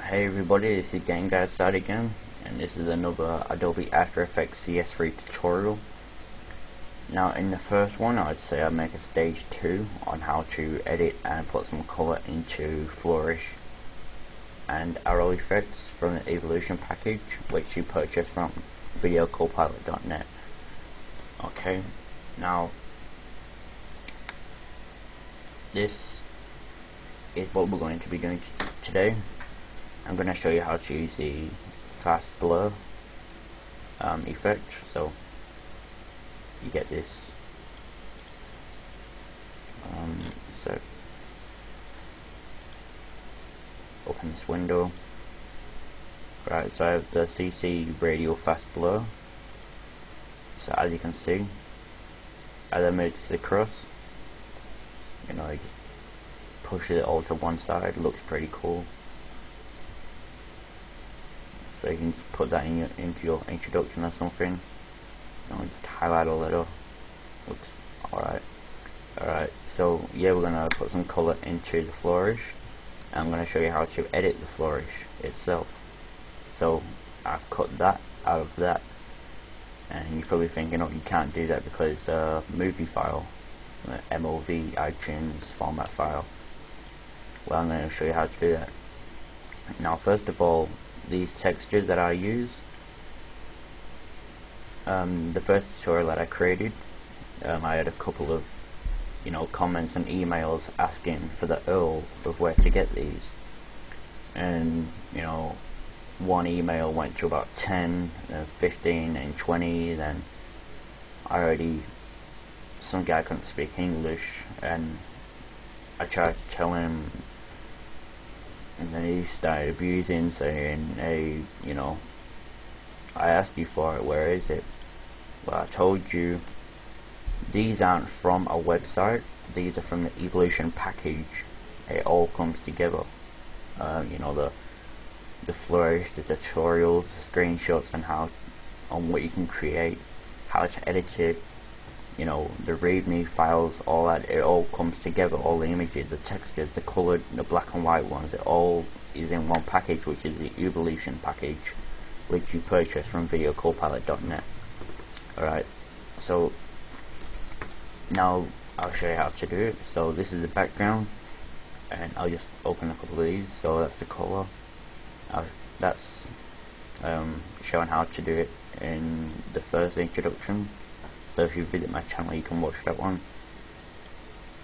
Hey everybody, this is Game Guy Side again, and this is another Adobe After Effects CS3 tutorial. Now in the first one I'd say I'd make a stage 2 on how to edit and put some colour into flourish and arrow effects from the Evolution package, which you purchase from videocopilot.net. Okay, now this is what we're going to be doing today. I'm going to show you how to use the fast blur effect. So you get this. So open this window. Right, so I have the CC radial fast blur. So as you can see, as I move this across, you know, I just push it all to one side. Looks pretty cool. So you can just put that in into your introduction or something. You know, just highlight a little. Looks alright. Alright, so yeah, we're gonna put some colour into the flourish. And I'm gonna show you how to edit the flourish itself. So I've cut that out of that. And you're probably thinking, oh, you can't do that because it's a movie file, MOV iTunes format file. Well, I'm going to show you how to do that. Now, first of all, these textures that I use, the first tutorial that I created, I had a couple of, comments and emails asking for the URL of where to get these, and one email went to about 10, 15, and 20. Then some guy couldn't speak English, and I tried to tell him. And then he started abusing, saying, hey, I asked you for it, where is it? Well, I told you, these aren't from a website, these are from the Evolution package. It all comes together. The flourish, the tutorials, the screenshots on what you can create, how to edit it, the readme files, all that, it all comes together, all the images, the textures, the coloured, the black and white ones, it all is in one package, which is the Evolution package, which you purchase from videocopilot.net. Alright, so now I'll show you how to do it. So this is the background, and I'll just open a couple of these. So that's the colour, that's showing how to do it in the first introduction. So if you visit my channel, you can watch that one.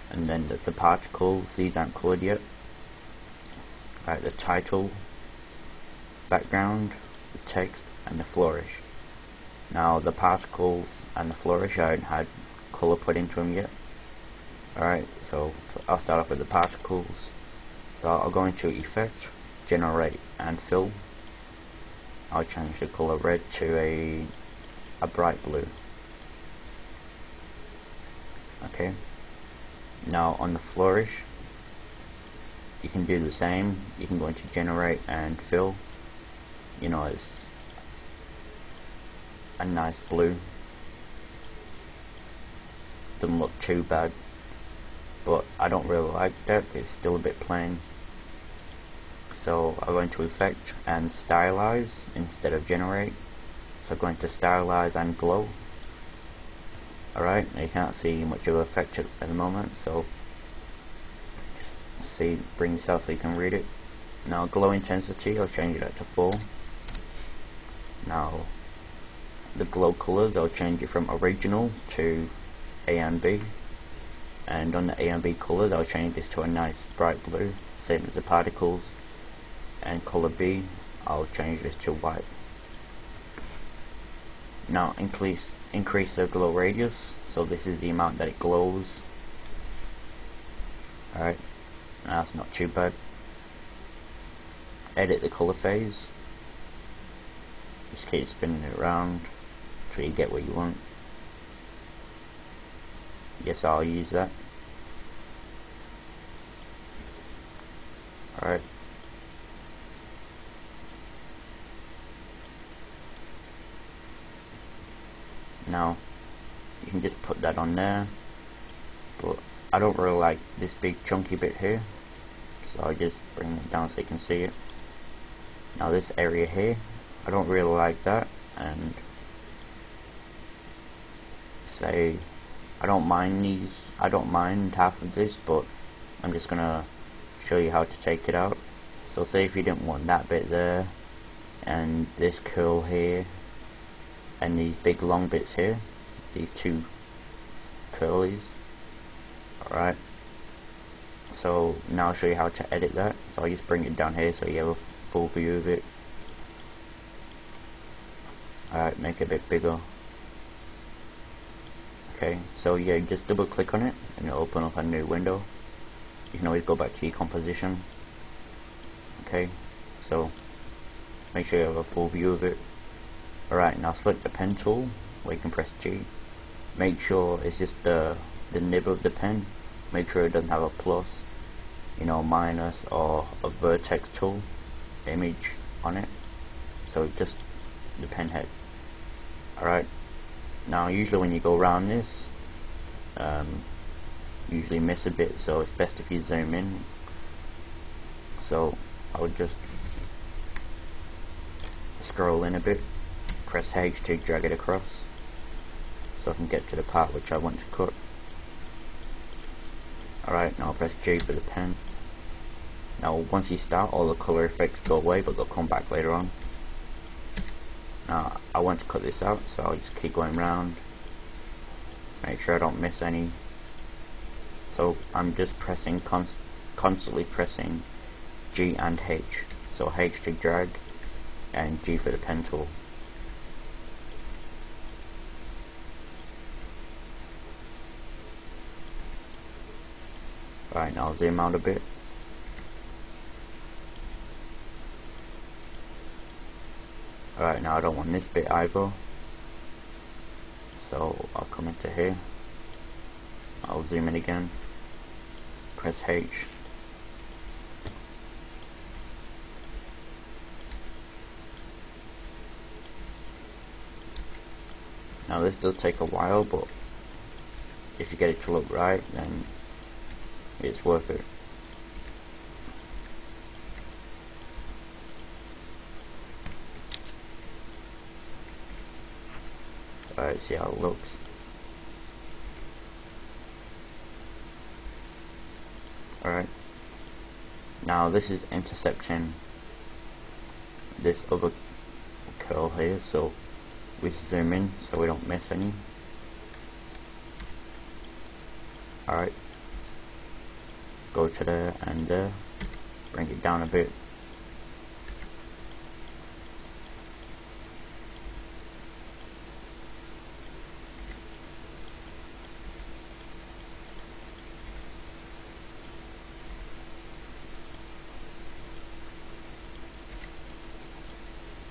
And then there's the particles. These aren't coloured yet. Right, the title, background, the text, and the flourish. Now the particles and the flourish, I haven't had colour put into them yet. Alright, so I'll start off with the particles. So I'll go into Effect, Generate, and Fill. I'll change the colour red to a bright blue. Okay, now on the flourish, you can do the same. You can go into Generate and Fill. It's a nice blue. Doesn't look too bad, but I don't really like that. It's still a bit plain. So I'll go into Effect and Stylize instead of Generate. So go into Stylize and Glow. Alright, you can't see much of an effect at the moment, so just bring this out so you can read it. Now glow intensity, I'll change that to 4. Now the glow colors, I'll change it from original to A and B, and on the A and B colors I'll change this to a nice bright blue, same as the particles. And color B, I'll change this to white. Now increase the glow radius, so this is the amount that it glows. Alright, that's not too bad. Edit the color phase. Just keep spinning it around until you get what you want. Yes, I'll use that. Alright. Now you can just put that on there, but I don't really like this big chunky bit here, so I'll just bring it down so you can see it. Now this area here, I don't really like that, and say I don't mind half of this, but I'm just gonna show you how to take it out. So say if you didn't want that bit there, and this curl here, and these big long bits here, these two curlies. Alright, so now I'll show you how to edit that. So I'll just bring it down here so you have a full view of it. Alright, make it a bit bigger. Okay, so yeah, just double click on it and it'll open up a new window. You can always go back to your composition. Okay, so make sure you have a full view of it. Alright, now select the pen tool where you can press G. Make sure it's just the nib of the pen. Make sure it doesn't have a plus, you know, minus, or a vertex tool image on it. So just the pen head. Alright, now usually when you go around this, usually miss a bit, so it's best if you zoom in. So I would just scroll in a bit, press H to drag it across so I can get to the part which I want to cut. Alright, now I'll press J for the pen. Now once you start, all the colour effects go away, but they'll come back later on. Now I want to cut this out, so I'll just keep going round, make sure I don't miss any. So I'm just pressing, constantly pressing G and H. So H to drag and G for the pen tool. Right, now I'll zoom out a bit. Alright, now I don't want this bit either, so I'll come into here, I'll zoom in again, press H. Now this does take a while, but if you get it to look right, then it's worth it. Alright, see how it looks. Alright, now this is intercepting this other curl here, so we zoom in so we don't miss any. Alright, go to there and there, bring it down a bit.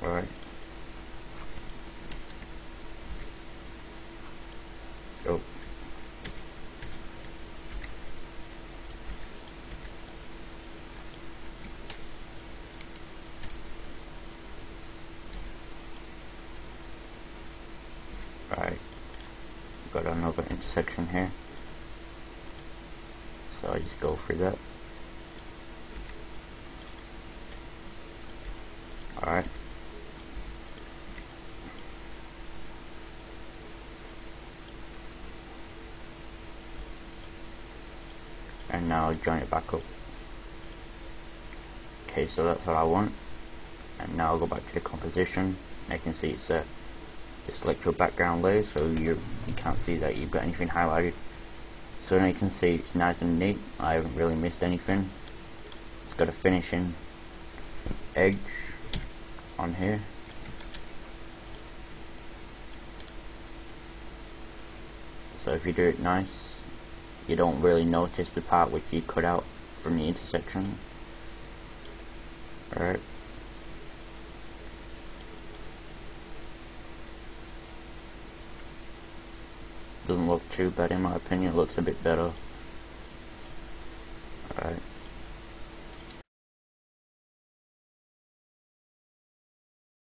Alright, go. Right, got another intersection here, so I just go through that. Alright, and now join it back up. Okay, so that's what I want, and now I'll go back to the composition. I can see it's set. Just select your background layer so you can't see that you've got anything highlighted. So now you can see it's nice and neat. I haven't really missed anything. It's got a finishing edge on here. So if you do it nice, you don't really notice the part which you cut out from the intersection. Alright. Doesn't look too bad in my opinion, it looks a bit better. Alright.